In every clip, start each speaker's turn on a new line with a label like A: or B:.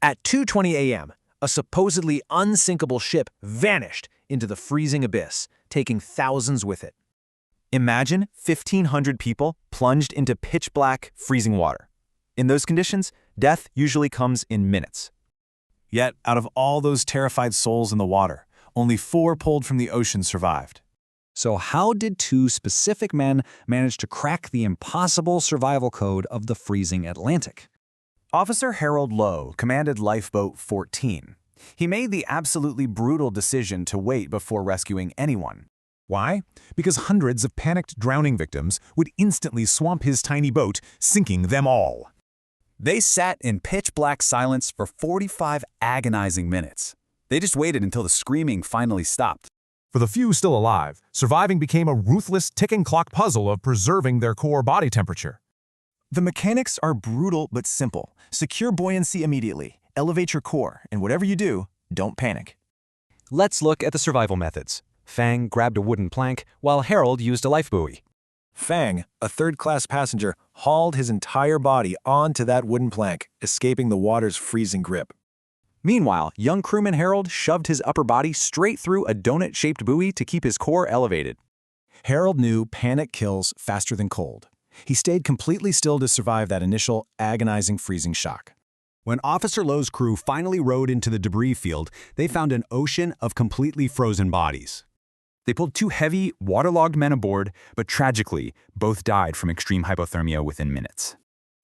A: At 2:20 a.m., a supposedly unsinkable ship vanished into the freezing abyss, taking thousands with it.
B: Imagine 1,500 people plunged into pitch-black, freezing water. In those conditions, death usually comes in minutes. Yet, out of all those terrified souls in the water, only 4 pulled from the ocean survived.
C: So how did 2 specific men manage to crack the impossible survival code of the freezing Atlantic?
B: Officer Harold Lowe commanded Lifeboat 14. He made the absolutely brutal decision to wait before rescuing anyone.
D: Why? Because hundreds of panicked drowning victims would instantly swamp his tiny boat, sinking them all.
B: They sat in pitch-black silence for 45 agonizing minutes. They just waited until the screaming finally stopped.
D: For the few still alive, surviving became a ruthless ticking clock puzzle of preserving their core body temperature.
B: The mechanics are brutal but simple. Secure buoyancy immediately, elevate your core, and whatever you do, don't panic.
C: Let's look at the survival methods. Fang grabbed a wooden plank, while Harold used a life buoy.
A: Fang, a third-class passenger, hauled his entire body onto that wooden plank, escaping the water's freezing grip.
B: Meanwhile, young crewman Harold shoved his upper body straight through a donut-shaped buoy to keep his core elevated.
A: Harold knew panic kills faster than cold. He stayed completely still to survive that initial, agonizing freezing shock.
C: When Officer Lowe's crew finally rowed into the debris field, they found an ocean of completely frozen bodies.
B: They pulled 2 heavy, waterlogged men aboard, but tragically, both died from extreme hypothermia within minutes.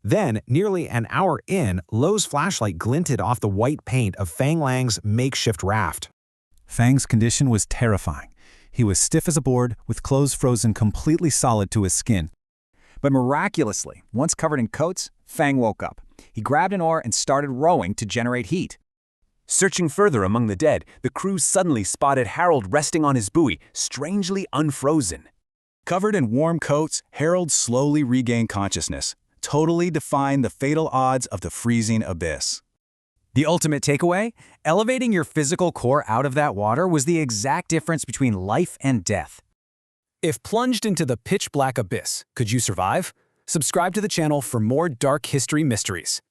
D: Then, nearly an hour in, Lowe's flashlight glinted off the white paint of Fang Lang's makeshift raft.
E: Fang's condition was terrifying. He was stiff as a board, with clothes frozen completely solid to his skin.
B: But miraculously, once covered in coats, Fang woke up. He grabbed an oar and started rowing to generate heat. Searching further among the dead, the crew suddenly spotted Harold resting on his buoy, strangely unfrozen. Covered in warm coats, Harold slowly regained consciousness, totally defying the fatal odds of the freezing abyss. The ultimate takeaway? Elevating your physical core out of that water was the exact difference between life and death. If plunged into the pitch-black abyss, could you survive? Subscribe to the channel for more dark history mysteries.